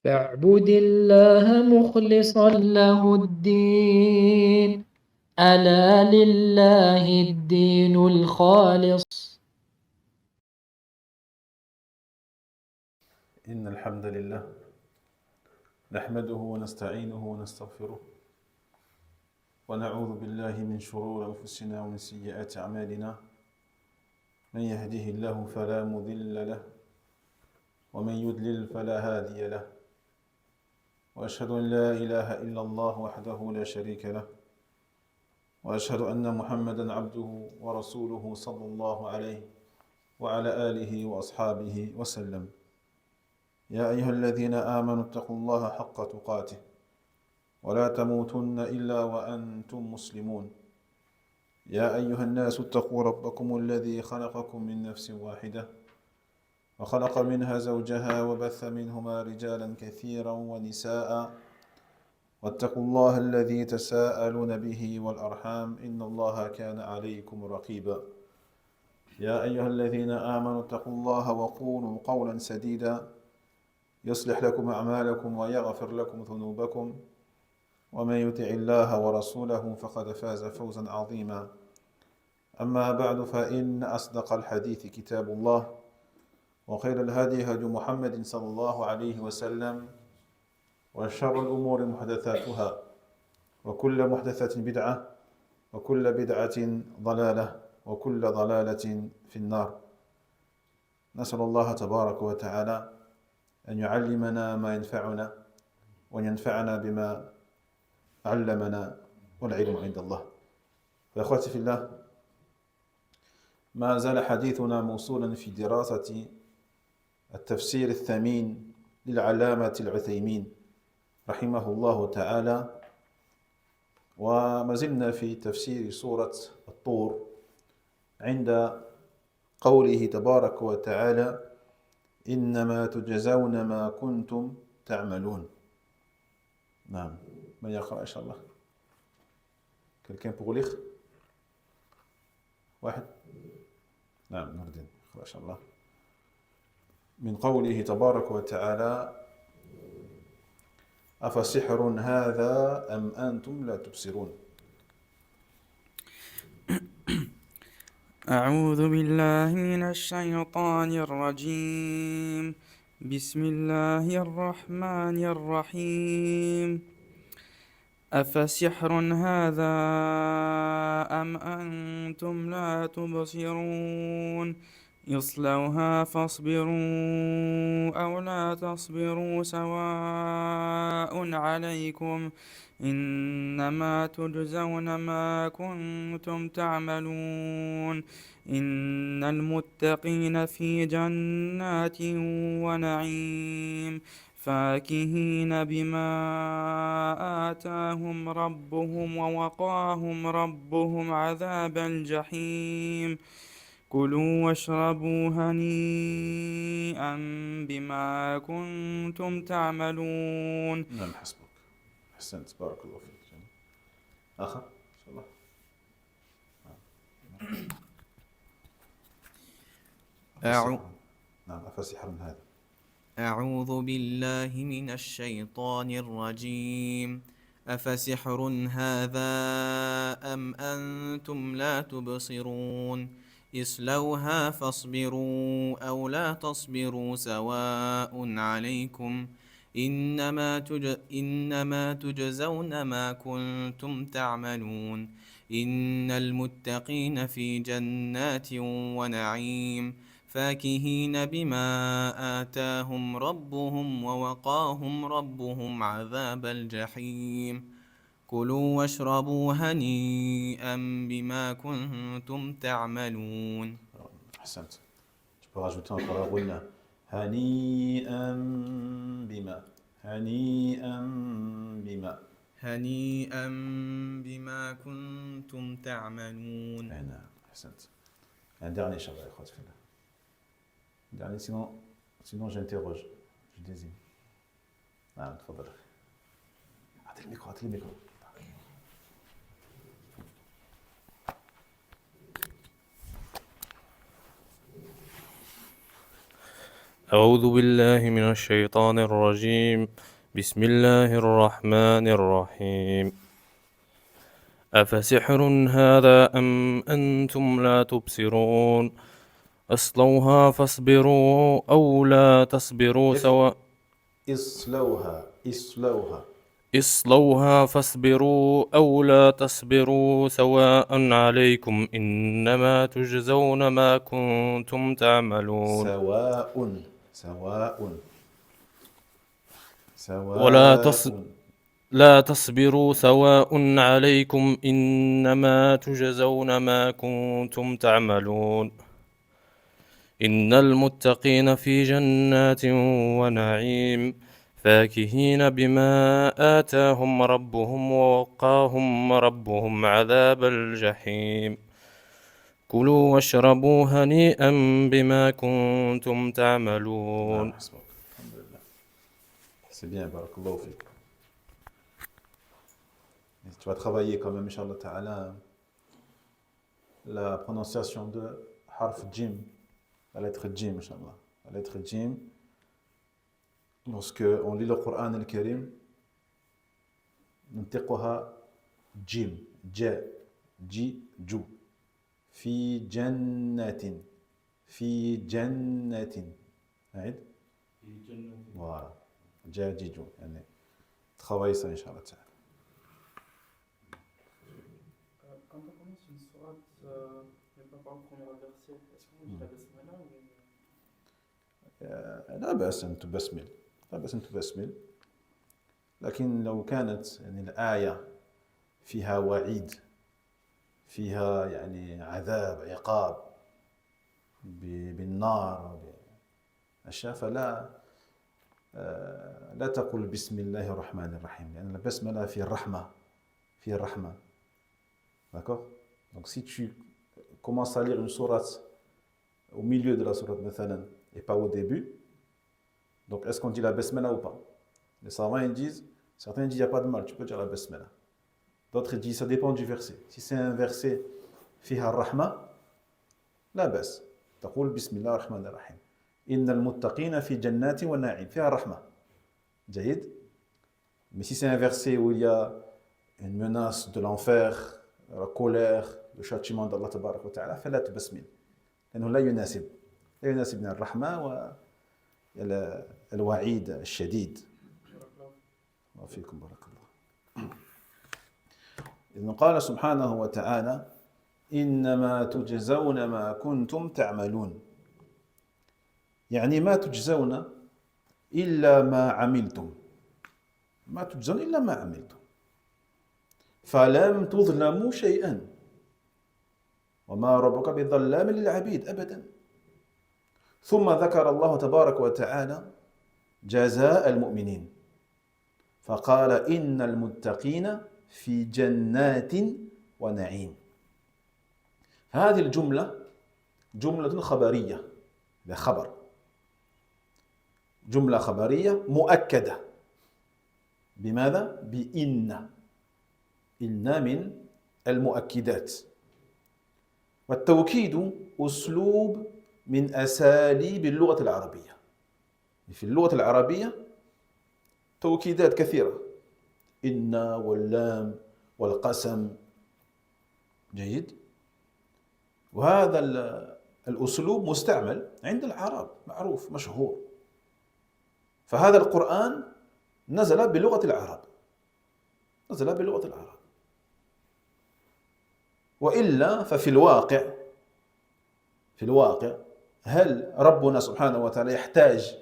فاعبد الله مخلصا له الدين ألا لله الدين الخالص. إن الحمد لله نحمده ونستعينه ونستغفره ونعوذ بالله من شرور أنفسنا ومن سيئات أعمالنا. من يهده الله فلا مضل له ومن يضلل فلا هادي له، وأشهد أن لا إله إلا الله وحده لا شريك له، وأشهد أن محمدا عبده ورسوله صلى الله عليه وعلى آله وأصحابه وسلم. يا أيها الذين آمنوا اتقوا الله حق تقاته ولا تموتن إلا وأنتم مسلمون. يا أيها الناس اتقوا ربكم الذي خلقكم من نفس واحدة وخلق منها زوجها وبث منهما رجالا كثيرا ونساء، واتقوا الله الذي تساءلون به والأرحام إن الله كان عليكم رقيبا. يا أيها الذين آمنوا اتقوا الله وقولوا قولا سديدا يصلح لكم أعمالكم ويغفر لكم ذنوبكم، ومن يطع الله ورسوله فقد فاز فوزا عظيما. أما بعد، فإن أصدق الحديث كتاب الله، وخير الهدي هدي محمد صلى الله عليه وسلم، وشر الأمور محدثاتها، وكل محدثة بدعة، وكل بدعة ضلالة، وكل ضلالة في النار. نسأل الله تبارك وتعالى أن يعلمنا ما ينفعنا وأن ينفعنا بما علمنا، والعلم عند الله. فأخواتي في الله، ما زال حديثنا موصولا في دراسة التفسير الثمين للعلامة العثيمين رحمه الله تعالى، وما زلنا في تفسير سورة الطور عند قوله تبارك وتعالى: إنما تجزون ما كنتم تعملون. نعم، من يقرأ إن شاء الله؟ quelqu'un pour lire؟ واحد؟ نعم، نردين إن شاء الله. من قوله تبارك وتعالى: أفسحر هذا أم أنتم لا تبصرون. أعوذ بالله من الشيطان الرجيم. بسم الله الرحمن الرحيم. أفسحر هذا أم أنتم لا تبصرون اصلوها فاصبروا أو لا تصبروا سواء عليكم إنما تجزون ما كنتم تعملون إن المتقين في جنات ونعيم فاكهين بما آتاهم ربهم ووقاهم ربهم عذاب الجحيم كلوا واشربوا هنيئا بما كنتم تعملون. نعم، حسبك، أحسنت، بارك الله فيك. آخر إن شاء الله. نعم، أفسحر هذا. أعوذ بالله من الشيطان الرجيم. أفسحر هذا أم أنتم لا تبصرون اصلوها فاصبروا أو لا تصبروا سواء عليكم إنما تجزون ما كنتم تعملون إن المتقين في جنات ونعيم فاكهين بما آتاهم ربهم ووقاهم ربهم عذاب الجحيم كلوا واشربوا هنيئا بما كنتم تعملون. أحسنت. Tu peux rajouter encore la roula. هنيئا بما، هنيئا بما، هنيئا بما كنتم تعملون. نعم، أحسنت. Un dernier إن شاء الله يا أخواتي في الله. dernier, sinon j'interroge, je désigne. نعم، تفضل. أعطي الميكرو، أعطي الميكرو. أعوذ بالله من الشيطان الرجيم. بسم الله الرحمن الرحيم. أفسحر هذا أم أنتم لا تبصرون اصلوها فاصبروا أو لا تصبروا سواء اصلوها فاصبروا أو لا تصبروا سواء عليكم إنما تجزون ما كنتم تعملون ولا لا تصبروا سواء عليكم إنما تجزون ما كنتم تعملون إن المتقين في جنات ونعيم فاكهين بما آتاهم ربهم ووقاهم ربهم عذاب الجحيم كلوا واشربوا هنيئا بما كنتم تعملون. الحمد لله. C'est bien, barakallahu fik. Tu vas travailler quand même, Inch'Allah Ta'ala, la prononciation de harf jim, la lettre jim, Inch'Allah. La lettre jim, lorsque on lit le Coran al-Karim, ننطقها جيم جا جي جو في جنة في جنة عيد voilà جا جي جو يعني travaille ça Inch'Allah Ta'ala. Quand on commence une sourate, mais pas par le premier verset, est-ce qu'on dit la basmala ou لا بأس أن تبسمل لا بأس أن تبسمل لكن لو كانت يعني الآية فيها وعيد فيها يعني عذاب عقاب بالنار أشياء فلا لا تقل بسم الله الرحمن الرحيم لأن البسملة في الرحمة d'accord donc si tu commences à lire une sourate au milieu de la sourate مثلا et pas au début donc est-ce qu'on dit la basmala ou pas? Les savants ils disent, certains disent il n'y a pas de mal, tu peux dire la basmala. D'autres disent ça dépend du verset. Si c'est un verset fiha ar-rahma, la bas. تقول بسم الله الرحمن الرحيم. إن المتقين في جنات ونعيم فيها الرحمة. جيد. Mais si c'est un verset où il y a une menace de l'enfer, la colère, le châtiment d'Allah tabarak wa ta'ala, فلا تبسمل. لأنه لا يناسب من الرحمة والوعيد الشديد. وفيكم بارك الله. إذن قال سبحانه وتعالى إنما تجزون ما كنتم تعملون يعني ما تجزون إلا ما عملتم ما تجزون إلا ما عملتم فلم تظلموا شيئا وما ربك بظلام للعبيد أبدا. ثم ذكر الله تبارك وتعالى جزاء المؤمنين فقال إن المتقين في جنات ونعيم. هذه الجملة جملة خبرية خبر جملة خبرية مؤكدة بماذا؟ بإن إن من المؤكدات والتوكيد أسلوب من أساليب اللغة العربية. في اللغة العربية توكيدات كثيرة إن واللام والقسم جيد وهذا الأسلوب مستعمل عند العرب معروف مشهور. فهذا القرآن نزل بلغة العرب وإلا ففي الواقع هل ربنا سبحانه وتعالى يحتاج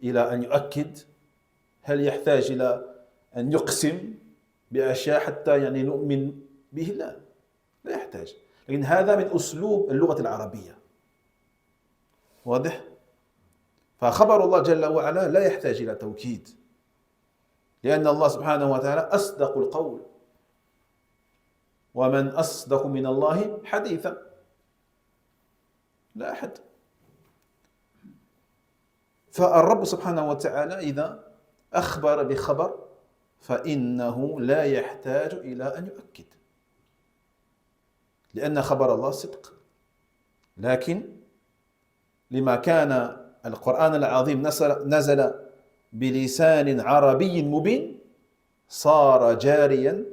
إلى أن يؤكد؟ هل يحتاج إلى أن يقسم بأشياء حتى يعني نؤمن به؟ لا يحتاج. لكن هذا من أسلوب اللغة العربية واضح؟ فخبر الله جل وعلا لا يحتاج إلى توكيد لأن الله سبحانه وتعالى أصدق القول ومن أصدق من الله حديثا لا أحد. فالرب سبحانه وتعالى إذا أخبر بخبر فإنه لا يحتاج إلى أن يؤكد لأن خبر الله صدق. لكن لما كان القرآن العظيم نزل بلسان عربي مبين صار جاريا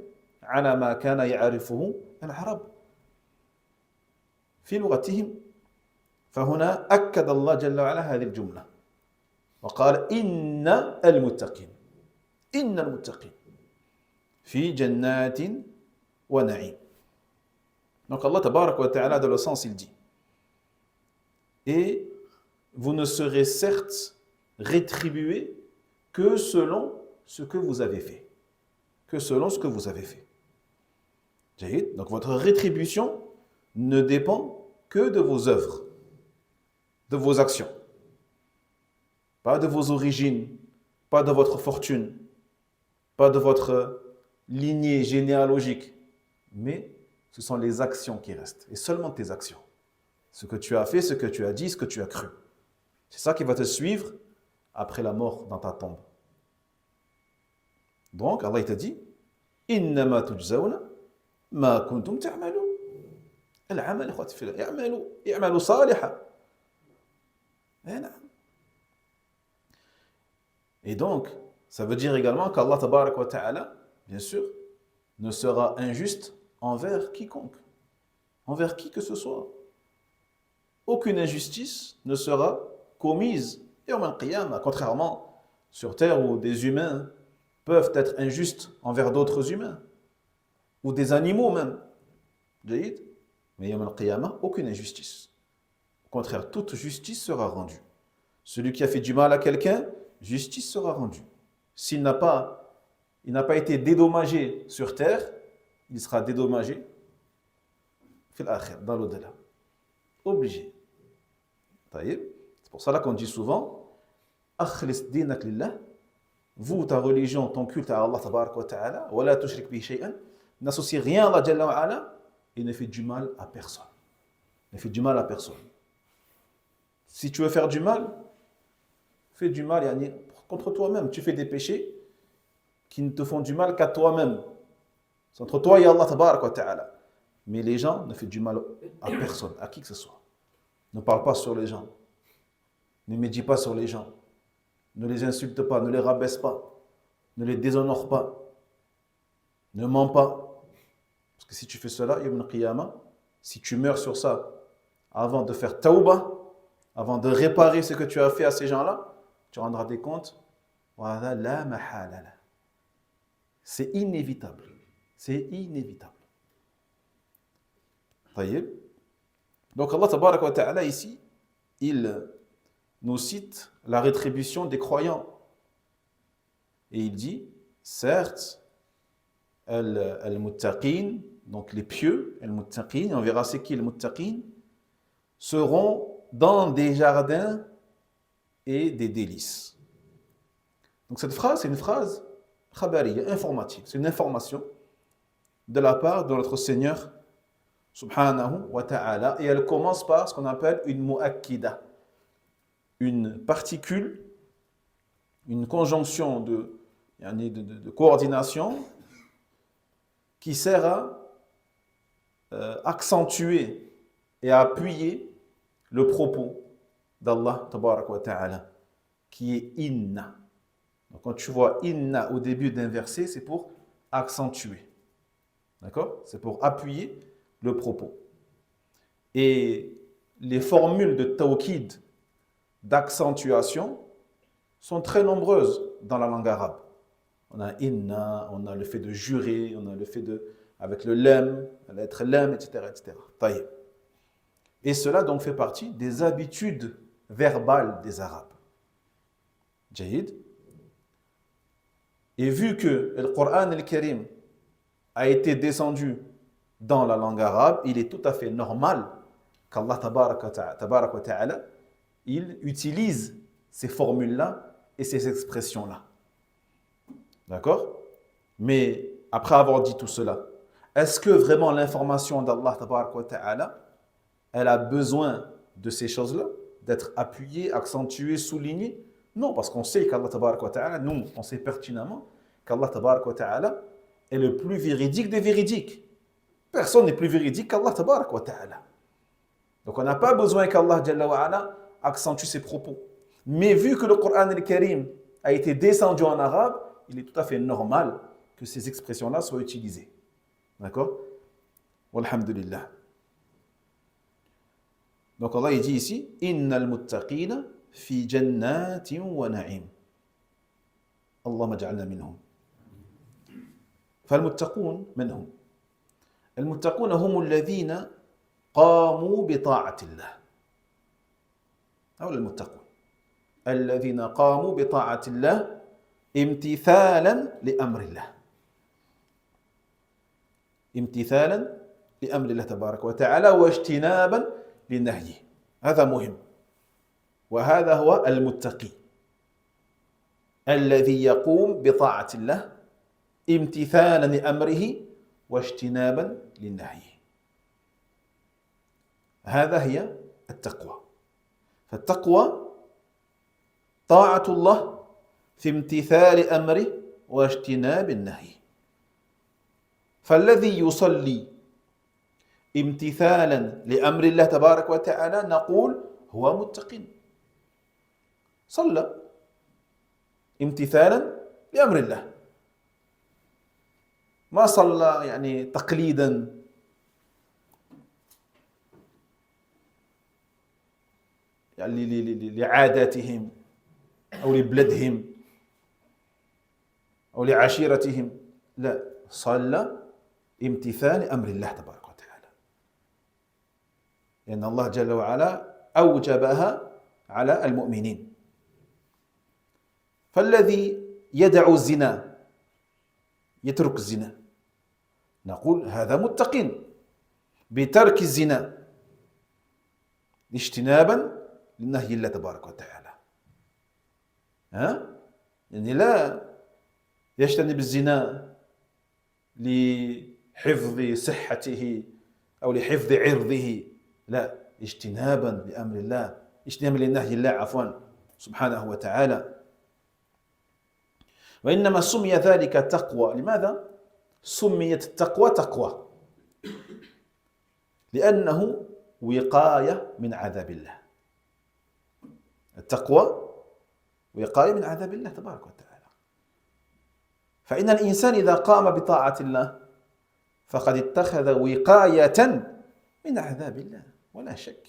على ما كان يعرفه العرب في لغتهم. فهنا أكد الله جل وعلا هذه الجملة وقال إن المتقين في جنات ونعيم. Donc Allah tabarak wa ta'ala dans le sens il dit et vous ne serez certes rétribués que selon ce que vous avez fait. Donc votre rétribution ne dépend que de vos œuvres, de vos actions. Pas de vos origines, pas de votre fortune, pas de votre lignée généalogique, mais ce sont les actions qui restent, et seulement tes actions. Ce que tu as fait, ce que tu as dit, ce que tu as cru. C'est ça qui va te suivre après la mort dans ta tombe. Donc, Allah il te dit إنما تجزون ما كنتم تعملون. العمل إخواتي في الله اعملوا صالحا. Et donc, ça veut dire également qu'Allah tabarak wa ta'ala, bien sûr, ne sera injuste envers quiconque, envers qui que ce soit. Aucune injustice ne sera commise yawm al-qiyamah, contrairement sur terre où des humains peuvent être injustes envers d'autres humains, ou des animaux même. Mais yawm al-qiyamah, aucune injustice. Au contraire, toute justice sera rendue. Celui qui a fait du mal à quelqu'un, justice sera rendue. S'il n'a pas été dédommagé sur terre, il sera dédommagé dans l'au-delà. Obligé. C'est pour cela qu'on dit souvent akhlis dinak lillah, vous, ta religion, ton culte à Allah tabarak wa ta'ala, wa la tushrik bi shay'an, n'associe rien à Allah jalla wa ala et ne fait du mal à personne. Si tu veux faire du mal, fais du mal contre toi-même. Tu fais des péchés qui ne te font du mal qu'à toi-même. C'est entre toi et Allah tabarak wa ta'ala. Mais les gens ne font du mal à personne, à qui que ce soit. Ne parle pas sur les gens. Ne médis pas sur les gens. Ne les insulte pas, ne les rabaisse pas. Ne les déshonore pas. Ne mens pas. Parce que si tu fais cela, yawm al-qiyamah, si tu meurs sur ça, avant de faire tawbah, avant de réparer ce que tu as fait à ces gens-là, tu rendras des comptes. Voilà, la mahalala. C'est inévitable. Donc Allah tabarak wa ta'ala ici, il nous cite la rétribution des croyants. Et il dit, certes, al-muttaqin, donc les pieux, al-muttaqin, on verra c'est qui al-muttaqin, seront dans des jardins et des délices. Donc cette phrase, c'est une phrase khabariya, informative. C'est une information de la part de notre Seigneur subhanahu wa ta'ala. Et elle commence par ce qu'on appelle une mu'akkida. Une particule, une conjonction de coordination qui sert à accentuer et à appuyer le propos d'Allah tabarak wa ta'ala, qui est inna. Donc quand tu vois inna au début d'un verset, c'est pour accentuer. D'accord? C'est pour appuyer le propos. Et les formules de tawkid, d'accentuation, sont très nombreuses dans la langue arabe. On a inna, on a le fait de jurer, on a le fait de, avec le lem, la lettre lem, etc. Taïb. Et cela donc fait partie des habitudes verbales des Arabes. Jahid. Et vu que le Coran al-Karim a été descendu dans la langue arabe, il est tout à fait normal qu'Allah tabarak wa ta'ala, il utilise ces formules-là et ces expressions-là. D'accord? Mais après avoir dit tout cela, est-ce que vraiment l'information d'Allah tabarak wa ta'ala, elle a besoin de ces choses-là, d'être appuyée, accentuée, soulignée? Non, parce qu'on sait qu'Allah tabarak wa ta'ala, nous, on sait pertinemment qu'Allah tabarak wa ta'ala est le plus véridique des véridiques. Personne n'est plus véridique qu'Allah tabarak wa ta'ala. Donc on n'a pas besoin qu'Allah jalla wa ala accentue ses propos. Mais vu que le Coran al-Karim a été descendu en arabe, il est tout à fait normal que ces expressions-là soient utilisées. D'accord? Walhamdulillah. Donc Allah il dit ici Innal muttaqina fi jannatin wa na'im. Allahumma ja'alna minhum. فالمتقون من هم؟ المتقون هم الذين قاموا بطاعة الله. هؤلاء المتقون الذين قاموا بطاعة الله امتثالا لأمر الله. امتثالا لأمر الله تبارك وتعالى واجتنابا لنهيه. هذا مهم. وهذا هو المتقي الذي يقوم بطاعة الله امتثالا لأمره واجتنابا لنهيه. هذا هي التقوى. فالتقوى طاعة الله في امتثال أمره واجتناب النهي. فالذي يصلي امتثالا لأمر الله تبارك وتعالى نقول هو متق. صلى امتثالا لأمر الله، ما صلى يعني تقليدا يعني لعاداتهم أو لبلدهم أو لعشيرتهم، لا، صلى امتثال أمر الله تبارك وتعالى، لأن الله جل وعلا أوجبها على المؤمنين. فالذي يدع الزنا يترك الزنا نقول هذا متق بترك الزنا اجتنابا لنهي الله تبارك وتعالى. يعني لا يجتنب الزنا لحفظ صحته أو لحفظ عرضه، لا، اجتنابا لأمر الله، اجتنابا لنهي الله عفوا سبحانه وتعالى. وإنما سمي ذلك تقوى. لماذا سميت التقوى تقوى؟ لأنه وقاية من عذاب الله. التقوى وقاية من عذاب الله تبارك وتعالى. فإن الإنسان إذا قام بطاعة الله فقد اتخذ وقاية من عذاب الله ولا شك.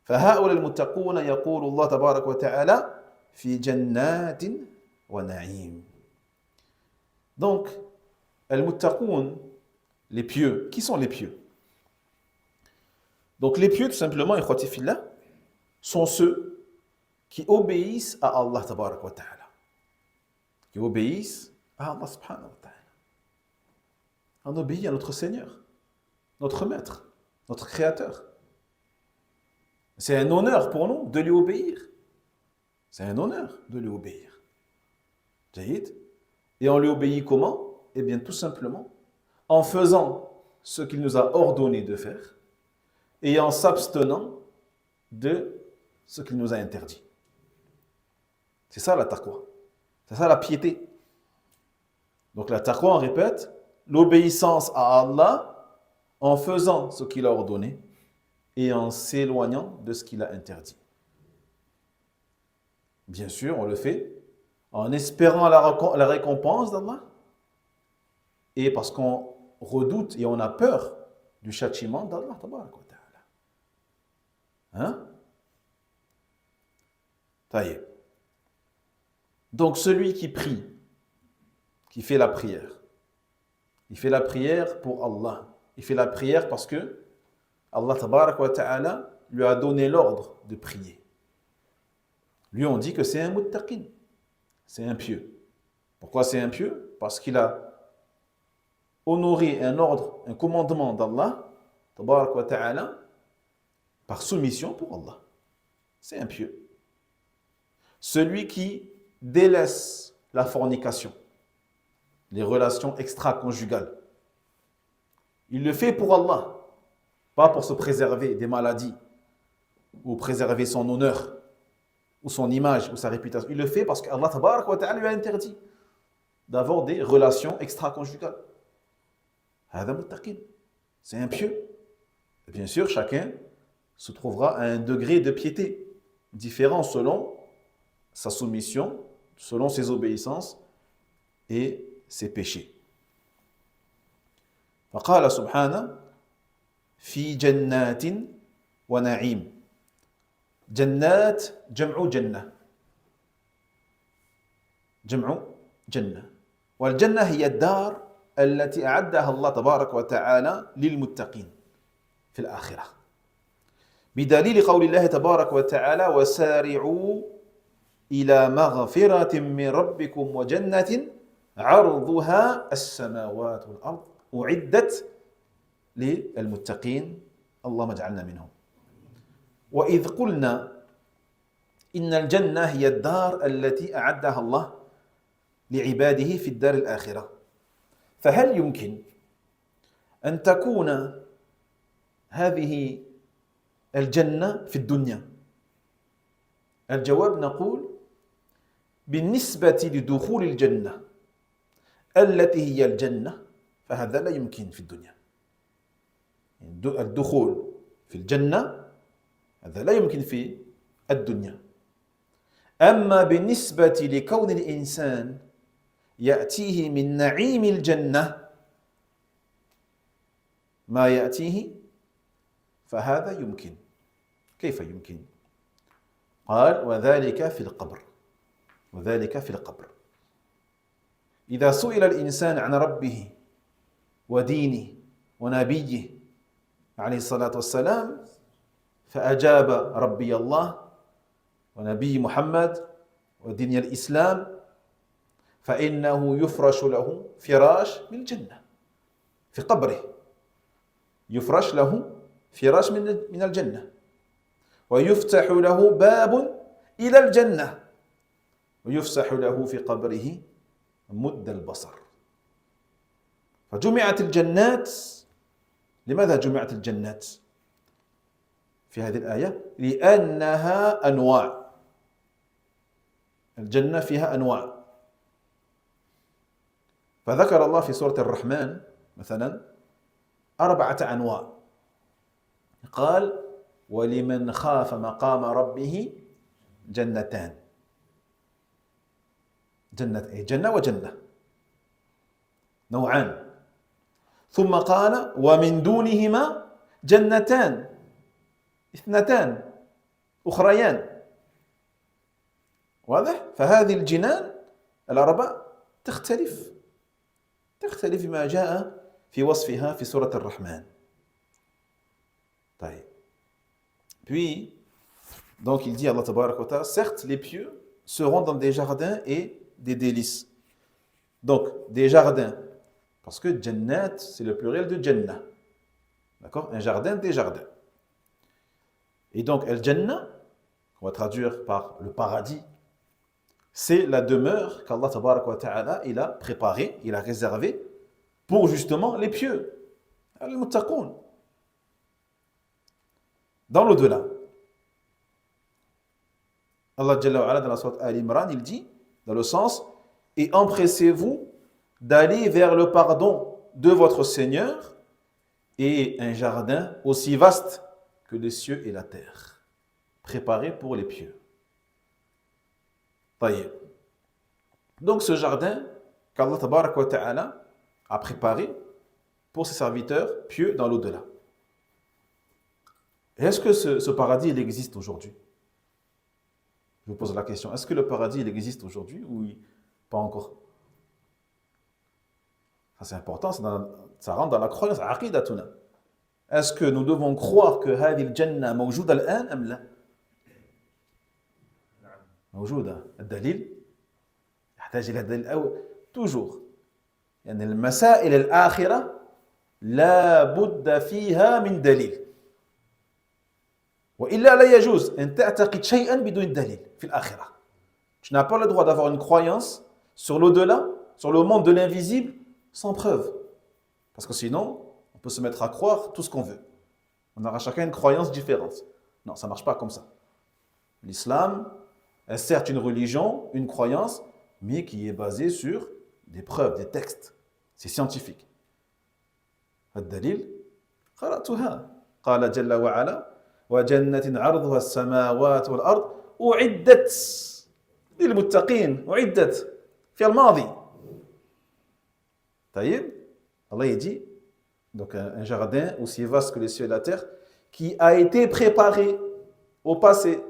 فهؤلاء المتقون يقول الله تبارك وتعالى في جنات ونعيم. Donc, المتقون, les pieux. Qui sont les pieux? Donc les pieux, tout simplement, ikhwati fillah, sont ceux qui obéissent à Allah tabarak wa ta'ala. Qui obéissent à Allah subhanahu wa ta'ala. On obéit à notre Seigneur, notre Maître, notre Créateur. C'est un honneur pour nous de lui obéir. C'est un honneur de lui obéir. Jahid. Et on lui obéit comment? Eh bien, tout simplement, en faisant ce qu'il nous a ordonné de faire et en s'abstenant de ce qu'il nous a interdit. C'est ça la taqwa. C'est ça la piété. Donc la taqwa, on répète, l'obéissance à Allah en faisant ce qu'il a ordonné et en s'éloignant de ce qu'il a interdit. Bien sûr, on le fait en espérant la récompense d'Allah et parce qu'on redoute et on a peur du châtiment d'Allah. Hein? Taïe. Donc celui qui prie, qui fait la prière, il fait la prière pour Allah. Il fait la prière parce que Allah tabarak wa ta'ala lui a donné l'ordre de prier. Lui, on dit que c'est un muttaqin, c'est un pieux. Pourquoi c'est un pieux? Parce qu'il a honoré un ordre, un commandement d'Allah tabarak wa ta'ala par soumission pour Allah. C'est un pieux. Celui qui délaisse la fornication, les relations extra-conjugales, il le fait pour Allah, pas pour se préserver des maladies ou préserver son honneur ou son image ou sa réputation. Il le fait parce qu'Allah tabarak wa ta'ala lui a interdit d'avoir des relations extra-conjugales. Hada muttaqin. C'est un pieux. Et bien sûr, chacun se trouvera à un degré de piété. différent selon sa soumission, selon ses obéissances et ses péchés. فقال سبحانه في جنات ونعيم. جنات جمع جنة، جمع جنة، والجنة هي الدار التي أعدها الله تبارك وتعالى للمتقين في الآخرة، بدليل قول الله تبارك وتعالى وسارعوا إلى مغفرة من ربكم وجنة عرضها السماوات والأرض أعدت للمتقين، اللهم اجعلنا منهم. وإذ قلنا إن الجنة هي الدار التي أعدها الله لعباده في الدار الآخرة، فهل يمكن أن تكون هذه الجنة في الدنيا؟ الجواب نقول بالنسبة لدخول الجنة التي هي الجنة فهذا لا يمكن في الدنيا. الدخول في الجنة هذا لا يمكن في الدنيا. أما بالنسبة لكون الإنسان يأتيه من نعيم الجنة ما يأتيه فهذا يمكن. كيف يمكن؟ قال وذلك في القبر. وذلك في القبر إذا سئل الإنسان عن ربه ودينه ونبيه عليه الصلاة والسلام فأجاب ربي الله ونبي محمد ودين الإسلام، فإنه يفرش له فراش من الجنة في قبره، يفرش له فراش من الجنة، ويفتح له باب إلى الجنة، ويفسح له في قبره مد البصر. فجمعت الجنات. لماذا جمعت الجنات في هذه الآية؟ لأنها أنواع. الجنة فيها أنواع، فذكر الله في سورة الرحمن مثلا 4 أنواع، قال ولمن خاف مقام ربه جنتان. جنة وجنة، نوعان. ثم قال ومن دونهما جنتان 2 أخريان. واضح؟ فهذه الجنان 4 تختلف بما جاء في وصفها في سورة الرحمن. طيب. Puis, donc il dit Allah Tabarak wa Ta'ala, certes les pieux seront dans des jardins et des délices. Donc des jardins, parce que jannat c'est le pluriel de jannah. D'accord? Un jardin, des jardins. Et donc al-jannah, on va traduire par le paradis, c'est la demeure qu'Allah Tabarak wa Ta'ala il a préparée, il a réservée pour justement les pieux, al-muttaqoun, dans l'au-delà. Allah Jalla wa Ala dans la sourate Al-Imran, il dit dans le sens et empressez-vous d'aller vers le pardon de votre Seigneur et un jardin aussi vaste que les cieux et la terre, préparé pour les pieux. Donc ce jardin qu'Allah Tabarak wa Ta'ala a préparé pour ses serviteurs pieux dans l'au-delà. Est-ce que ce paradis il existe aujourd'hui? Je vous pose la question, est-ce que le paradis il existe aujourd'hui ou pas encore? Ça c'est important, ça rentre dans la croyance, aqidatuna. Est-ce que nous devons croire que هذه الجنة موجودة الآن أم لا؟ موجودة. الدليل يحتاج إلى دليل أول toujours. يعني المسائل الآخرة لا بد فيها من دليل. وإلا لا يجوز أن تعتقد شيئا بدون دليل في الآخرة. Tu n'as pas le droit d'avoir une croyance sur l'au-delà, sur le monde de l'invisible, sans preuve. Parce que sinon, on peut se mettre à croire tout ce qu'on veut. On aura chacun une croyance différente. Non, ça ne marche pas comme ça. L'islam est certes une religion, une croyance, mais qui est basée sur des preuves, des textes. C'est scientifique. الدليل قرأتها قال جل وعلا وجنة عرضها السماوات والأرض أعدت للمتقين أعدت في الماضي. طيب, Allah dit, donc un jardin aussi vaste que les cieux et la terre, qui a été préparé au passé.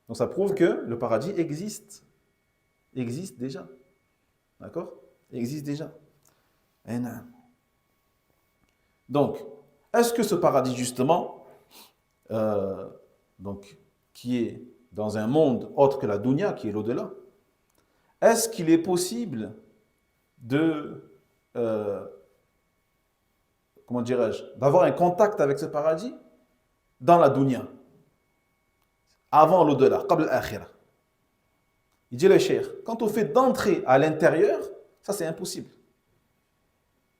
Donc ça prouve que le paradis existe déjà. D'accord? Existe déjà. Et non. Donc, est-ce que ce paradis justement, donc, qui est dans un monde autre que la dunya, qui est l'au-delà, est-ce qu'il est possible de, comment dirais-je, d'avoir un contact avec ce paradis dans la dunya, avant l'au-delà, qabl al-akhirah? Il dit le cheikh, quant au fait d'entrer à l'intérieur, ça c'est impossible.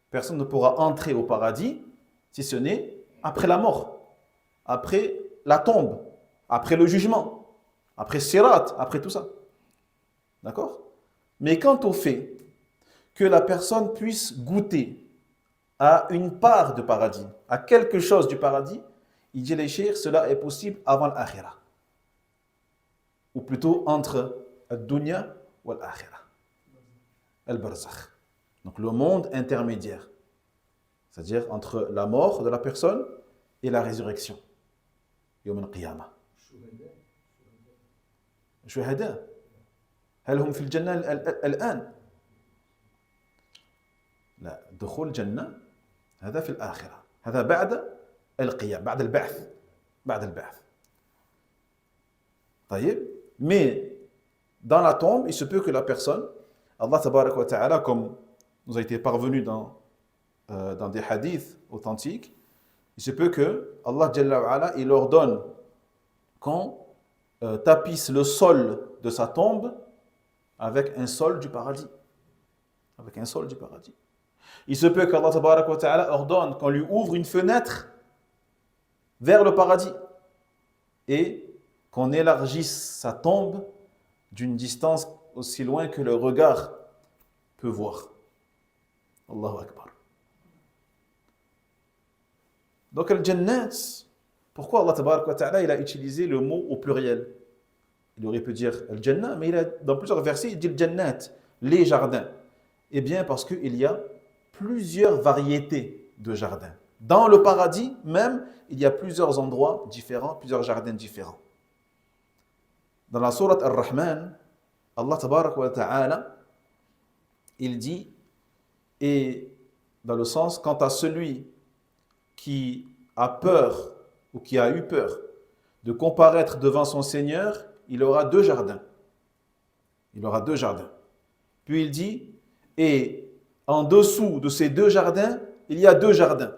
Personne ne pourra entrer au paradis si ce n'est après la mort, après la tombe, après le jugement, après sirat, après tout ça. D'accord? Mais quant au fait que la personne puisse goûter à une part de paradis, à quelque chose du paradis, il dit les cheikhs, cela est possible avant l'akhirah. Ou plutôt entre al-dunya ou l'akhirah. Al-barzakh. Donc le monde intermédiaire. C'est-à-dire entre la mort de la personne et la résurrection. Yawm al-qiyamah. Shuhada. هل هم في الجنة الآن؟ لا، دخول الجنة هذا في الآخرة. هذا بعد القيام، بعد البعث. بعد البعث. طيب. Mais dans la tombe, il se peut que la personne, Allah tabarak wa ta'ala, comme nous a été parvenu dans des hadiths authentiques, il se peut que Allah Jalla wa Ala, il ordonne qu'on tapisse le sol de sa tombe avec un sol du paradis. Avec un sol du paradis. Il se peut qu'Allah tabarak wa ta'ala ordonne qu'on lui ouvre une fenêtre vers le paradis et qu'on élargisse sa tombe d'une distance aussi loin que le regard peut voir. Allahu Akbar. Donc, al-jannat, pourquoi Allah tabarak wa ta'ala il a utilisé le mot au pluriel? Il aurait pu dire al-jannah, mais dans plusieurs versets, il dit al-jannat, les jardins. Eh bien, parce qu'il y a plusieurs variétés de jardins. Dans le paradis même, il y a plusieurs endroits différents, plusieurs jardins différents. Dans la sourate Ar-Rahman, Allah tabarak wa ta'ala, il dit, et dans le sens, quant à celui qui a peur ou qui a eu peur de comparaître devant son Seigneur, il aura deux jardins. Il aura deux jardins. Puis il dit, et en dessous de ces deux jardins, il y a deux jardins.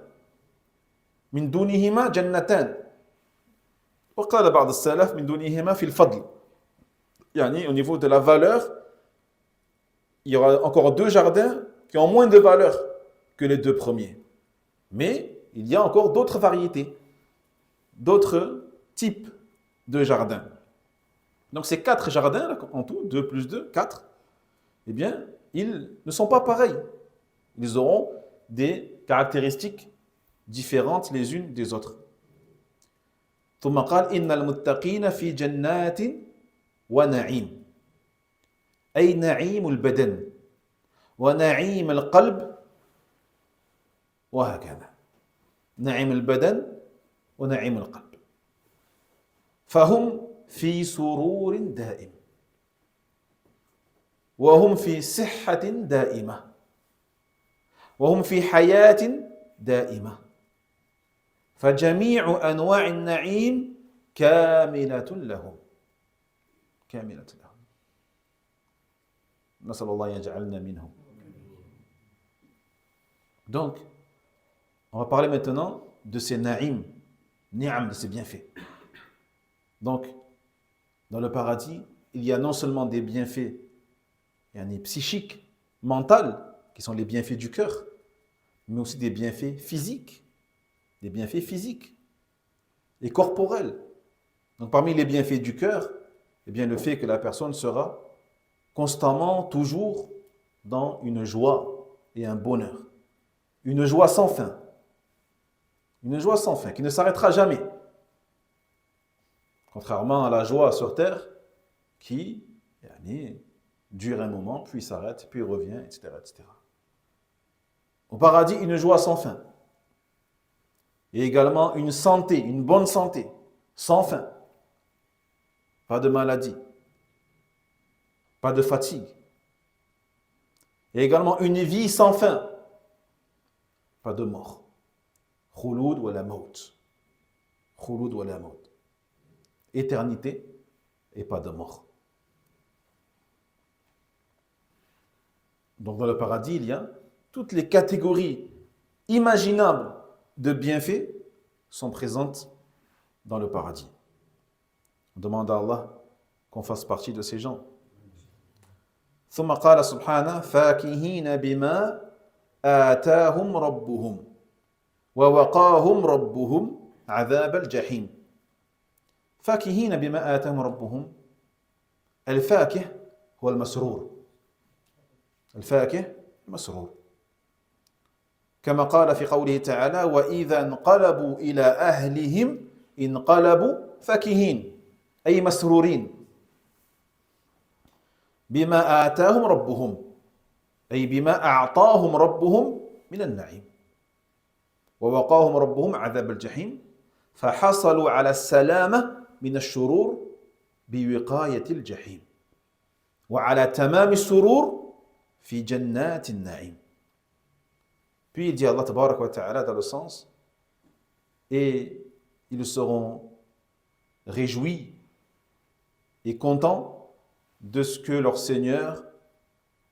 Min dunihima jannatan. وقال بعض السلف من دونهما في الفضل. يعني au niveau de la valeur, il y aura encore deux jardins qui ont moins de valeur que les deux premiers. Mais il y a encore d'autres variétés, d'autres types de jardins. Donc ces quatre jardins, là, en tout, 2 plus 2, 4, eh bien, ils ne sont pas pareils. Ils auront des caractéristiques différentes les unes des autres. ثم قال إن المتقين في جنات ونعيم أي نعيم البدن ونعيم القلب وهكذا نعيم البدن ونعيم القلب فهم في سرور دائم وهم في صحة دائمة وهم في حياة دائمة فجميع أنواع النعيم كاملة لهم كاملة لهم نسأل الله يجعلنا منهم. Donc, on va parler maintenant de ces na'im, ni'am, de ces bienfaits. Donc, dans le paradis, il y a non seulement des bienfaits psychiques, mentaux, qui sont les bienfaits du cœur, mais aussi des bienfaits physiques et corporels. Donc, parmi les bienfaits du cœur, eh bien, le fait que la personne sera constamment, toujours dans une joie et un bonheur. Une joie sans fin. Une joie sans fin, qui ne s'arrêtera jamais. Contrairement à la joie sur terre, qui dure un moment, puis s'arrête, puis revient, etc., etc. Au paradis, une joie sans fin. Et également une santé, une bonne santé, sans fin. Pas de maladie, pas de fatigue. Et également une vie sans fin, pas de mort. Khouloud wa la maut. Khouloud wa la maut. Éternité et pas de mort. Donc dans le paradis, il y a toutes les catégories imaginables de bienfaits sont présentes dans le paradis. On demande à Allah qu'on fasse partie de ces gens. ثم قال سبحانه فاكهين بما آتاهم ربهم ووقاهم ربهم عذاب الجحيم. فاكهين بما آتاهم ربهم. الفاكه هو المسرور. الفاكه المسرور. كما قال في قوله تعالى وإذا انقلبوا إلى أهلهم انقلبوا فاكهين أي مسرورين بما آتاهم ربهم أي بما أعطاهم ربهم من النعيم ووقاهم ربهم عذاب الجحيم فحصلوا على السلامة من الشرور بوقاية الجحيم وعلى تمام السرور في جنات النعيم. Puis il dit Allah tabaraka wa ta'ala dans le sens et ils seront réjouis et contents de ce que leur Seigneur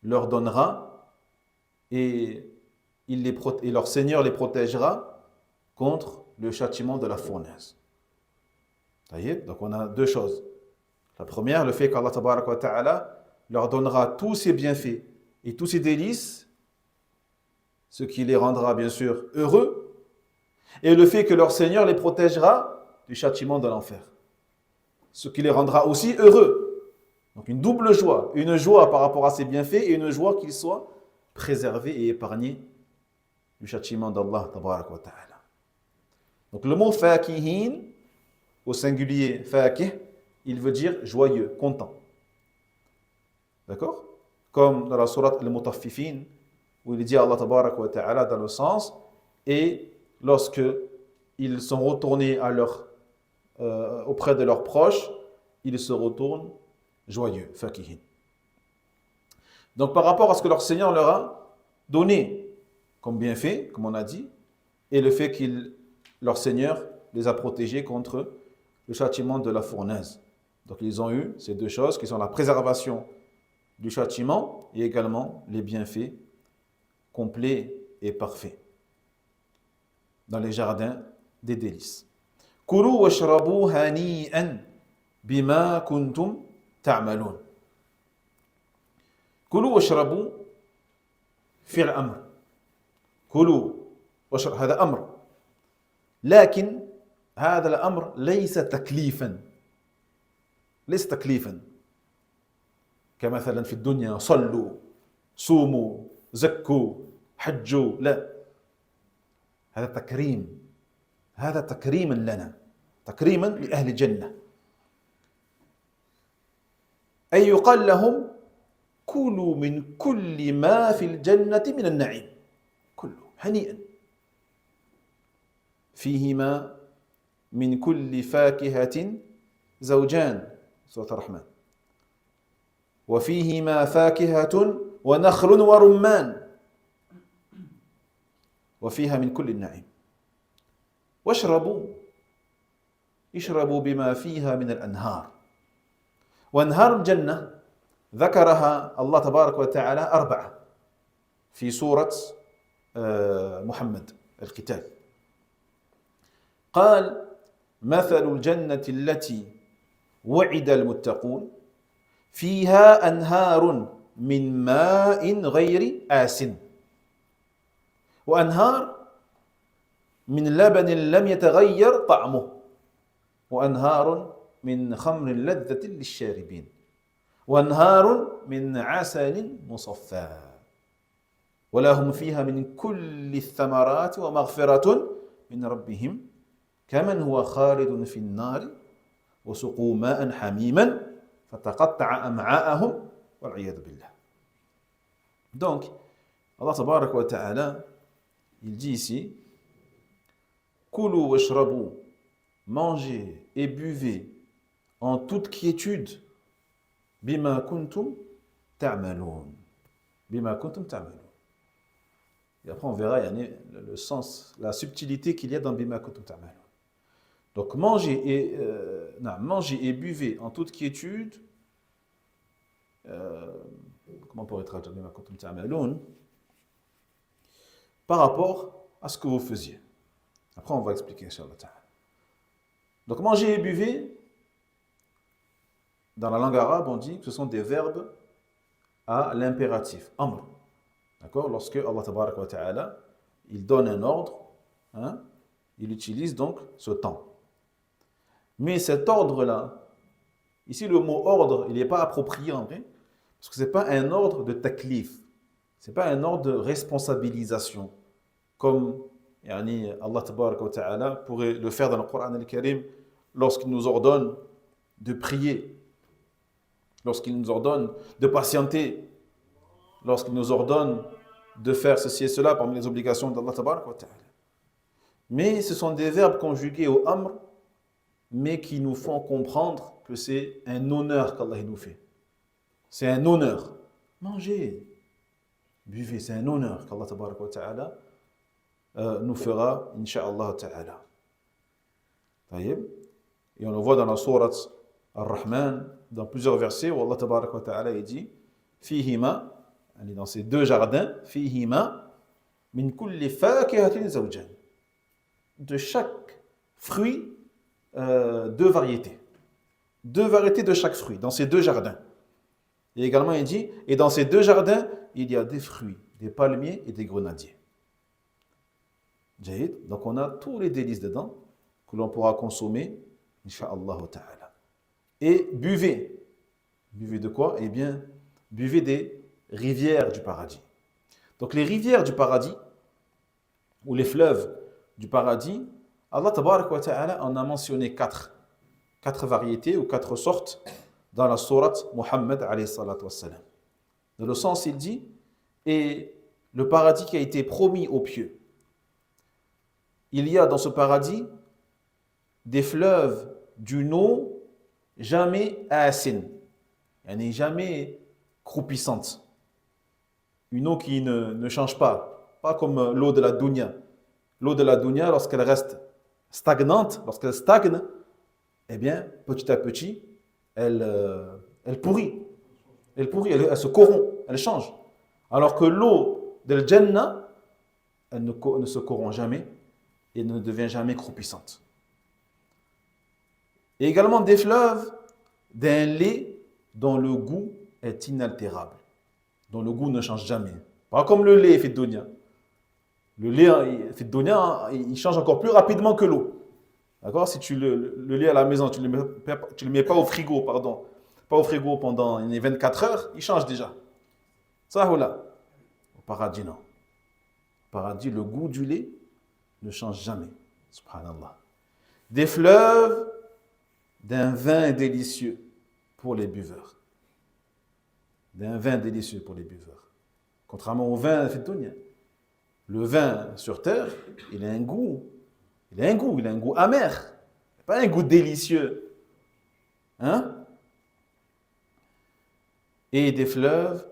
leur donnera et leur Seigneur les protégera contre le châtiment de la fournaise. Donc on a deux choses. La première, le fait qu'Allah tabaraka wa ta'ala leur donnera tous ses bienfaits et tous ses délices, ce qui les rendra bien sûr heureux, et le fait que leur Seigneur les protégera du châtiment de l'enfer, ce qui les rendra aussi heureux. Donc une double joie, une joie par rapport à ses bienfaits et une joie qu'ils soient préservés et épargnés du châtiment d'Allah tabaraka wa ta'ala. Donc le mot fakihin, au singulier fakih, il veut dire joyeux, content. D'accord? Comme dans la sourate Al-Mutaffifin, où il dit à Allah tabaraka wa ta'ala dans le sens, et lorsque ils sont retournés auprès de leurs proches, ils se retournent joyeux, fakihin. Donc par rapport à ce que leur Seigneur leur a donné comme bienfait, comme on a dit, et le fait que leur Seigneur les a protégés contre le châtiment de la fournaise. Donc ils ont eu ces deux choses qui sont la préservation du châtiment et également les bienfaits complet et parfait dans les jardins des délices. Kulu washrabu hani'an bima kuntum ta'malun. Kulu washrabu fi'l amr. Kulu washrabu هذا أمر. لكن هذا الأمر ليس تكليفا. ليس تكليفا. كمثلا في الدنيا صلوا صوموا زكوا حجوا لا هذا تكريم هذا تكريما لنا تكريما لأهل الجنة أي يقال لهم كلوا من كل ما في الجنة من النعيم كله هنيئا فيهما من كل فاكهة زوجان سورة الرحمن وفيهما فاكهة ونخل ورمان وفيها من كل النعيم واشربوا بما فيها من الأنهار. وأنهار الجنة ذكرها الله تبارك وتعالى 4 في سورة محمد القتال. قال مثل الجنة التي وعد المتقون فيها أنهار من ماء غير آسن وأنهار من لبن لم يتغير طعمه وأنهار من خمر لذة للشاربين وأنهار من عسل مصفى ولهم فيها من كل الثمرات ومغفرة من ربهم كمن هو خالد في النار وسقوا ماء حميما فَتَقَطَّعَ أَمْعَاءَهُمْ وَالْعِيَاذُ بِاللَّهِ. Donc, Allah tabaraka wa ta'ala, il dit ici, Kulu washrabu, mangez et buvez en toute quiétude, bima kuntum ta'maloun. Bima kuntum ta'maloun. Et après on verra le sens, la subtilité qu'il y a dans bima kuntum ta'maloun. Donc mangez et buvez en toute quiétude. Comment on pourrait traduire bima kuntum ta'maloun? Par rapport à ce que vous faisiez. Après, on va expliquer, Inch'Allah ta'ala. Donc, manger et buvez, dans la langue arabe, on dit que ce sont des verbes à l'impératif, amr. D'accord? Lorsque Allah tabaraka wa ta'ala, il donne un ordre, hein, il utilise donc ce temps. Mais cet ordre-là, ici le mot ordre, il n'est pas approprié en vrai, parce que ce n'est pas un ordre de taklif. Ce n'est pas un ordre de responsabilisation, comme Allah tabaraka wa ta'ala pourrait le faire dans le Coran al-Karim lorsqu'il nous ordonne de prier, lorsqu'il nous ordonne de patienter, lorsqu'il nous ordonne de faire ceci et cela parmi les obligations d'Allah tabaraka wa ta'ala. Mais ce sont des verbes conjugués au amr, mais qui nous font comprendre que c'est un honneur qu'Allah nous fait. C'est un honneur. Mangez, buvez, c'est un honneur qu'Allah tabaraka wa ta'ala nous fera, insha'Allah ta'ala. Et on le voit dans la sourate Ar-Rahman, dans plusieurs versets, où Allah tabaraka wa ta'ala il dit Fihima, dans ces deux jardins, Fihima, min kulli fakihatin zawjan. De chaque fruit, deux variétés. Deux variétés de chaque fruit, dans ces deux jardins. Et également, il dit, et dans ces deux jardins, il y a des fruits, des palmiers et des grenadiers. Donc on a tous les délices dedans que l'on pourra consommer, insha'Allah ta'ala. Et buvez. Buvez de quoi? Eh bien, buvez des rivières du paradis. Donc les rivières du paradis, ou les fleuves du paradis, Allah tabaraka wa ta'ala en a mentionné quatre variétés ou quatre sortes dans la sourate Muhammad alayhi salatu wassalam. Dans le sens, il dit, et le paradis qui a été promis aux pieux, il y a dans ce paradis des fleuves d'une eau jamais asin, elle n'est jamais croupissante. Une eau qui ne change pas comme l'eau de la dunya. L'eau de la dunya, lorsqu'elle reste stagnante, lorsqu'elle stagne, eh bien, petit à petit, elle pourrit. Elle se corrompt, elle change. Alors que l'eau de Jannah, elle ne se corrompt jamais et ne devient jamais croupissante. Et également des fleuves d'un lait dont le goût est inaltérable, dont le goût ne change jamais. Pas comme le lait fait de dunya. Le lait fait de dunya, il change encore plus rapidement que l'eau. D'accord? Si tu le lait à la maison, tu ne le mets pas au frigo, pas au frigo pendant 24 heures, il change déjà. Ça ou là? Au paradis, non. Au paradis, le goût du lait ne change jamais. Subhanallah. Des fleuves d'un vin délicieux pour les buveurs. D'un vin délicieux pour les buveurs. Contrairement au vin fait de dunya. Le vin sur terre, il a un goût. Il a un goût amer. Pas un goût délicieux. Hein? Et des fleuves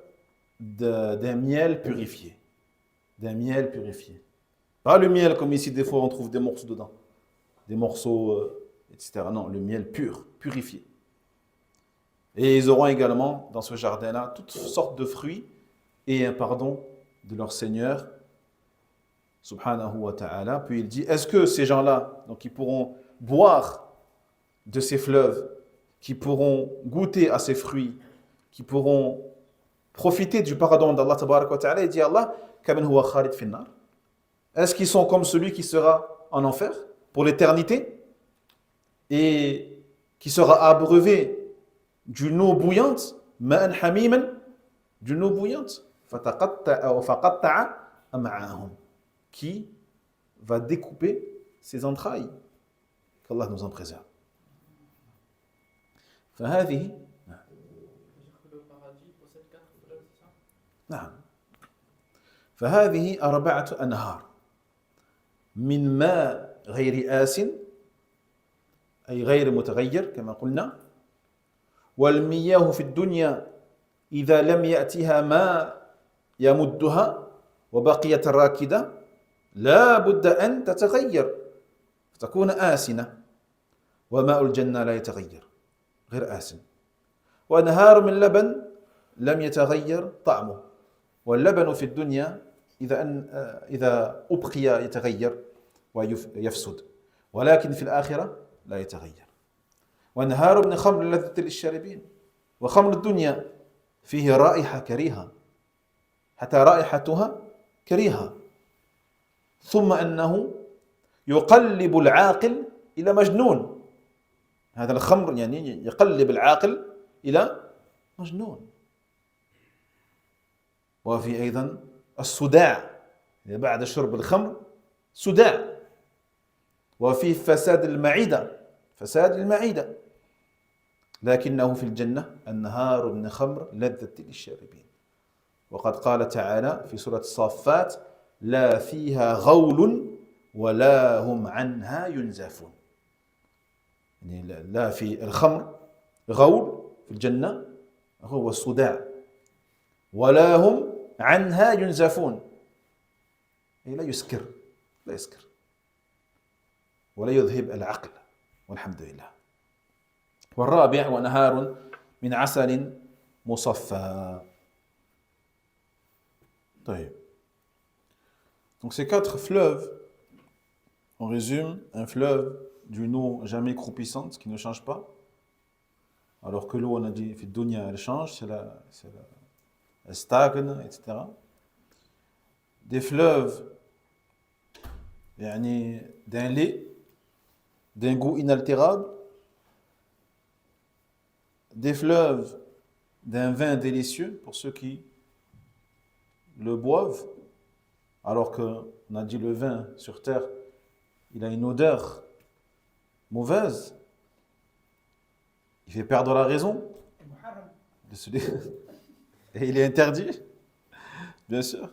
d'un miel purifié. D'un miel purifié. Pas le miel comme ici, des fois on trouve des morceaux dedans. Des morceaux, etc. Non, le miel pur, purifié. Et ils auront également, dans ce jardin-là, toutes sortes de fruits et un pardon de leur Seigneur, subhanahu wa ta'ala. Puis il dit, est-ce que ces gens-là, donc ils pourront boire de ces fleuves, qui pourront goûter à ces fruits, qui pourront profiter du pardon d'Allah tabaraka wa ta'ala? Il dit Allah, kaman huwa khalid finnar. Est-ce qu'ils sont comme celui qui sera en enfer pour l'éternité et qui sera abreuvé d'une eau bouillante, ma'an hamiman, d'une eau bouillante, faqatta'a am'a'ahum, qui va découper ses entrailles. Qu'Allah nous en préserve. فهذه possède 4 fleuves, c'est ça? نعم. فهذه 4 أنهار من ماء غير آسن أي غير متغير كما قلنا. والمياه في الدنيا إذا لم يأتها ماء يمدها وبقيت راكدة لا بد أن تتغير فتكون آسنة. وماء الجنة لا يتغير غير آسن. وأنهار من لبن لم يتغير طعمه. واللبن في الدنيا إذا أبقي يتغير ويفسد ولكن في الآخرة لا يتغير. وأنهار من خمر لذة للشاربين. وخمر الدنيا فيه رائحة كريهة حتى رائحتها كريهة ثم أنه يقلب العاقل إلى مجنون. هذا الخمر يعني يقلب العاقل إلى مجنون. وفي أيضا الصداع بعد شرب الخمر صداع. وفي فساد المعدة لكنه في الجنة أنهار من خمر لذة للشاربين. وقد قال تعالى في سورة الصافات لا فيها غول ولا هم عنها ينزفون. يعني لا في الخمر غول في الجنة هو الصداع ولا هم عنها ينزفون أي لا يسكر ولا يذهب العقل والحمد لله. والرابع وأنهار من عسل مصفى. طيب. Donc ces 4 fleuves, on résume, un fleuve d'une eau jamais croupissante qui ne change pas, alors que l'eau, on a dit, في الدنيا elle change, elle stagne, etc. Des fleuves يعني d'un lait, d'un goût inaltérable, des fleuves d'un vin délicieux pour ceux qui le boivent, alors qu'on a dit le vin sur terre, il a une odeur mauvaise, il fait perdre la raison, et il est interdit, bien sûr,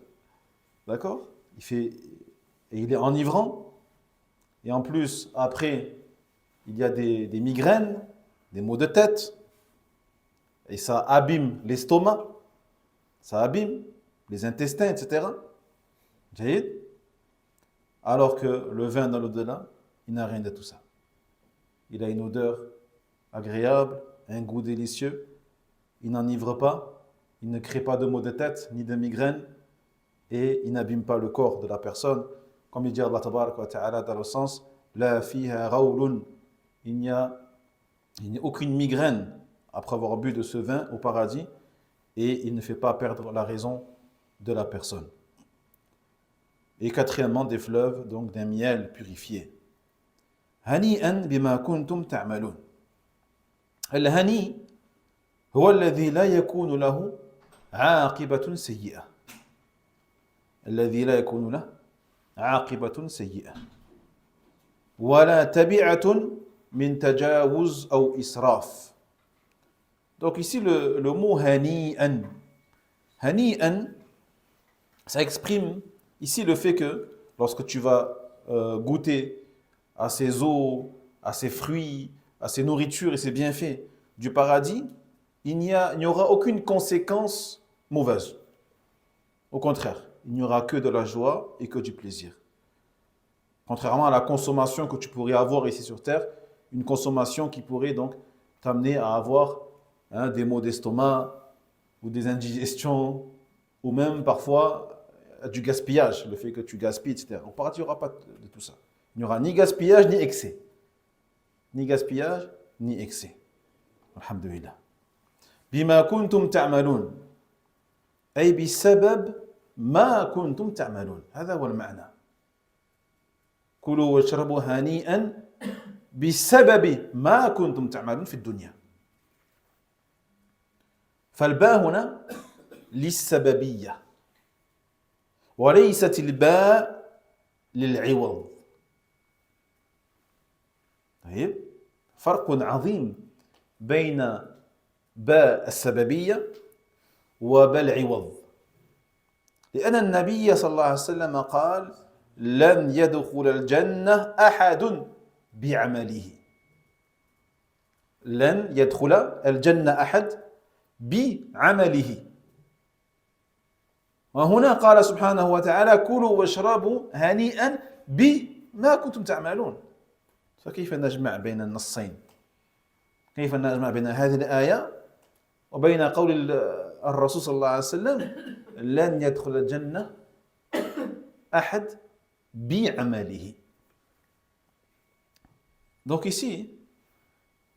d'accord, et il est enivrant, et en plus, après, il y a des migraines, des maux de tête, et ça abîme l'estomac, ça abîme les intestins, etc. Alors que le vin dans l'au-delà, il n'a rien de tout ça. Il a une odeur agréable, un goût délicieux, il n'enivre pas, il ne crée pas de maux de tête ni de migraines et il n'abîme pas le corps de la personne. Comme il dit Allah Tabaraka wa Ta'ala dans le sens La fiha ghawlun, il n'y a aucune migraine après avoir bu de ce vin au paradis et il ne fait pas perdre la raison de la personne. Et quatrièmement, des fleuves, donc d'un miel purifié. هنيئا بما كنتم تعملون. الهني هو الذي لا يكون له عاقبة سيئة. الذي لا يكون له عاقبة سيئة. ولا تبعة من تجاوز أو إسراف. Donc ici le mot hani'an. Hani'an, ça exprime ici le fait que lorsque tu vas goûter à ces eaux, à ces fruits, à ces nourritures et ces bienfaits du paradis, il n'y aura aucune conséquence mauvaise. Au contraire, il n'y aura que de la joie et que du plaisir. Contrairement à la consommation que tu pourrais avoir ici sur terre, une consommation qui pourrait donc t'amener à avoir des maux d'estomac ou des indigestions ou même parfois du gaspillage, le fait que tu gaspilles, etc. Au paradis, il n'y aura pas de tout ça. Il n'y aura ni gaspillage ni excès. Ni gaspillage ni excès. Alhamdulillah. Bima kuntum ta'malun. Ay bisabab ma kuntum ta'malun. هذا هو المعنى. كلوا واشربوا هنيئا بسبب ما كنتم تعملون في الدنيا. فالباء هنا للسببية وليست الباء للعوض. طيب فرق عظيم بين باء السببية وبل عوض لأن النبي صلى الله عليه وسلم قال لن يدخل الجنة أحد بعمله لن يدخل الجنة أحد بعمله وهنا قال سبحانه وتعالى كلوا واشربوا هنيئا بما كنتم تعملون فكيف نجمع بين النصين كيف نجمع بين هذه الآية وبين قول الرسول صلى الله عليه وسلم لن يدخل الجنة أحد بعمله. Donc ici,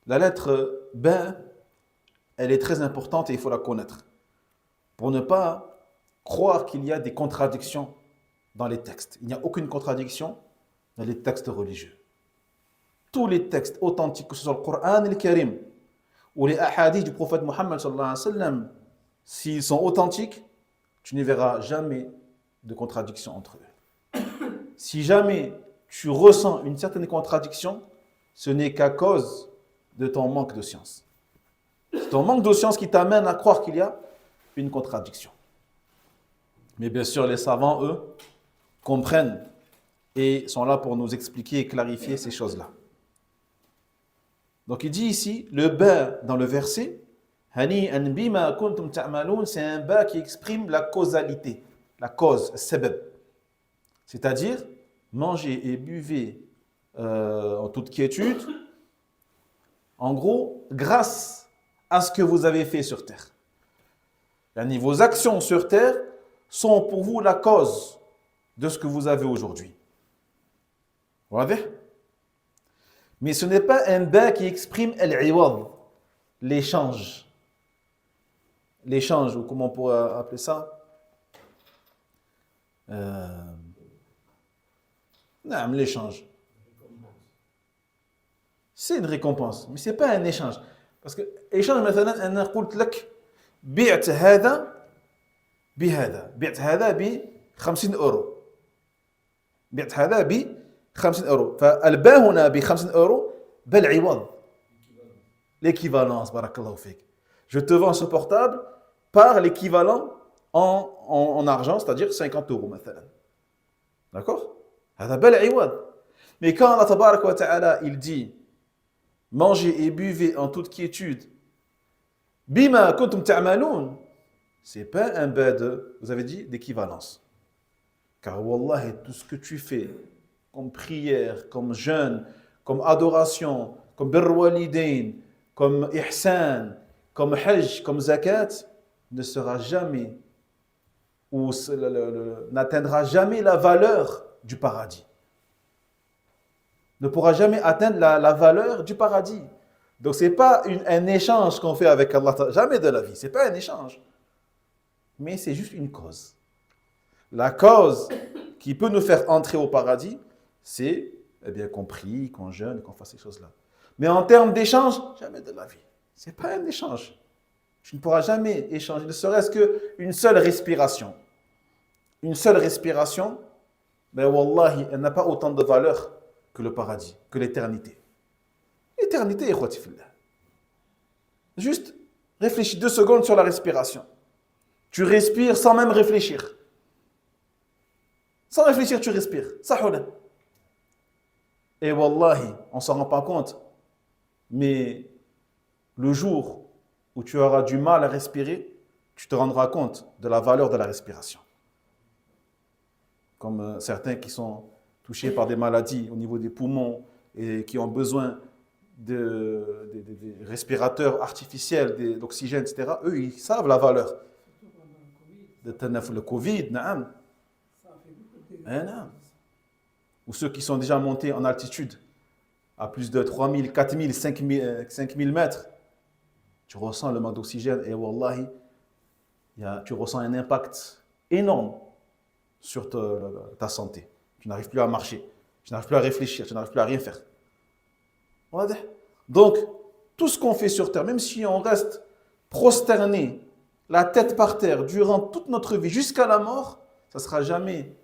la lettre B, elle est très importante et il faut la connaître pour ne pas croire qu'il y a des contradictions dans les textes. Il n'y a aucune contradiction dans les textes religieux. Tous les textes authentiques, que ce soit le Coran et le Karim, ou les hadiths du prophète Mohammed sallallahu alayhi wa sallam, s'ils sont authentiques, tu ne verras jamais de contradiction entre eux. Si jamais tu ressens une certaine contradiction, ce n'est qu'à cause de ton manque de science. C'est ton manque de science qui t'amène à croire qu'il y a une contradiction. Mais bien sûr, les savants, eux, comprennent et sont là pour nous expliquer et clarifier ces choses-là. Donc il dit ici, le ba dans le verset, Hani'an bima kuntum ta'malun, c'est un ba qui exprime la causalité, la cause, sabab. C'est-à-dire, mangez et buvez en toute quiétude, en gros, grâce à ce que vous avez fait sur terre. Vos actions sur terre sont pour vous la cause de ce que vous avez aujourd'hui. Vous voyez ? Mais ce n'est pas un ba qui exprime al-iwad, l'échange. L'échange, ou comment on pourrait appeler ça? Non, l'échange. C'est une récompense, mais ce n'est pas un échange. Parce que l'échange, مثلا, أنا قلت لك بعت هذا بهذا بعت هذا ب50 أورو بعت هذا ب50 أورو فالباء هنا ب50 أورو بالعوض l'équivalence بارك الله فيك. Je te vends ce portable par l'équivalent en argent, c'est-à-dire 50 euros مثلا. D'accord? هذا بالعوض. Mais quand Allah tabarak wa ta'ala il dit mangez et buvez en toute quiétude bima kuntum ta'maloun, c'est pas un ba de, vous avez dit, d'équivalence. Car wallahi, tout ce que tu fais comme prière, comme jeûne, comme adoration, comme birr walidain, comme ihsan, comme hajj, comme zakat, ne sera jamais ou n'atteindra jamais la valeur du paradis. Ne pourra jamais atteindre la valeur du paradis. Donc ce n'est pas un échange qu'on fait avec Allah, jamais de la vie, ce n'est pas un échange. Mais c'est juste une cause. La cause qui peut nous faire entrer au paradis, c'est bien qu'on prie, qu'on jeûne, qu'on fasse ces choses-là. Mais en termes d'échange, jamais de la vie. Ce n'est pas un échange. Tu ne pourras jamais échanger, ne serait-ce qu'une seule respiration. Une seule respiration, ben wallahi, elle n'a pas autant de valeur que le paradis, que l'éternité. L'éternité, ikhwati fillah. Juste réfléchis 2 secondes sur la respiration. Tu respires sans même réfléchir. Sans réfléchir, tu respires. Sahouna. Et wallahi, on ne s'en rend pas compte. Mais le jour où tu auras du mal à respirer, tu te rendras compte de la valeur de la respiration. Comme certains qui sont touchés par des maladies au niveau des poumons et qui ont besoin de respirateurs artificiels, d'oxygène, etc. Eux, ils savent la valeur. Le Covid, naam. Ou ceux qui sont déjà montés en altitude à plus de 3000, 4000, 5000 mètres, tu ressens le manque d'oxygène et wallahi, tu ressens un impact énorme sur ta santé. Tu n'arrives plus à marcher, tu n'arrives plus à réfléchir, tu n'arrives plus à rien faire. Donc, tout ce qu'on fait sur terre, même si on reste prosterné, la tête par terre, durant toute notre vie, jusqu'à la mort, ça ne sera jamais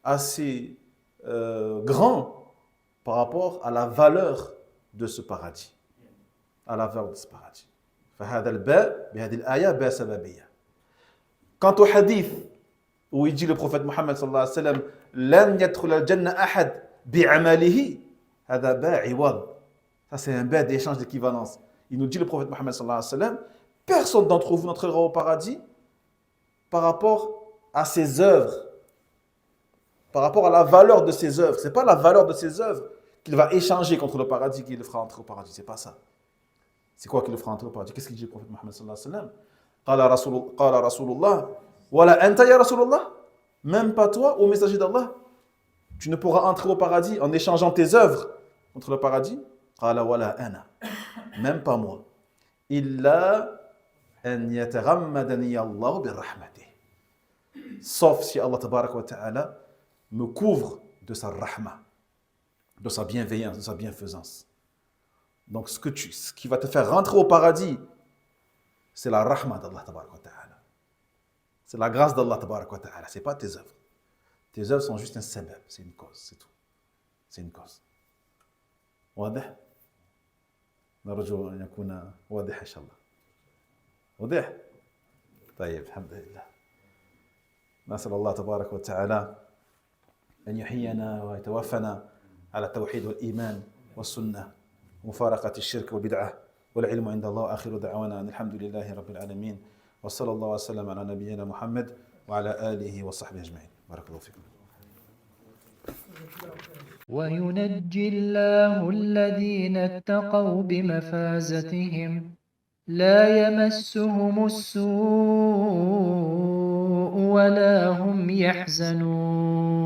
assez grand par rapport à la valeur de ce paradis. À la valeur de ce paradis. فهذا الباء بهذه الآية باء سببية. Quant au hadith, où il dit le prophète Mohammed sallallahu alayhi wa sallam, لَنْ يَدْخُلَ الْجَنَّةَ أَحَدٌ بِعَمَلِهِ هذا باء عوض. Ça c'est un bain d'échange d'équivalence. Il nous dit le prophète Mohammed sallallahu alayhi wa sallam, personne d'entre vous n'entrera au paradis par rapport à ses œuvres, par rapport à la valeur de ses œuvres. Ce n'est pas la valeur de ses œuvres qu'il va échanger contre le paradis qui le fera entrer au paradis. Ce n'est pas ça. C'est quoi qui le fera entrer au paradis? Qu'est-ce qu'il dit le prophète Mohammed sallallahu alayhi wa sallam? قال رسول الله ولا أنت يا رسول الله. Même pas toi, ô messager d'Allah, tu ne pourras entrer au paradis en échangeant tes œuvres contre le paradis. قال ولا أنا. Même pas moi. إلا أن يتغمدني الله برحمته. Sauf si Allah tabarak wa ta'ala me couvre de sa rahma, de sa bienveillance, de sa bienfaisance. Donc ce qui va te faire rentrer au paradis, c'est la rahma d'Allah tabarak wa ta'ala. C'est la grâce d'Allah tabarak wa ta'ala. Ce n'est pas tes œuvres. Tes œuvres sont juste un sabab, c'est une cause, c'est tout. C'est une cause. واضح؟ نرجو أن يكون واضح إن شاء الله. واضح؟ طيب الحمد لله. نسأل الله تبارك وتعالى أن يحيينا ويتوفنا على التوحيد والإيمان والسنة ومفارقة الشرك والبدعة والعلم عند الله. آخر دعوانا أن الحمد لله رب العالمين وصلى الله وسلم على نبينا محمد وعلى آله وصحبه أجمعين. بارك الله فيكم. وينجي الله الذين اتقوا بمفازتهم لا يمسهم السوء ولا هم يحزنون.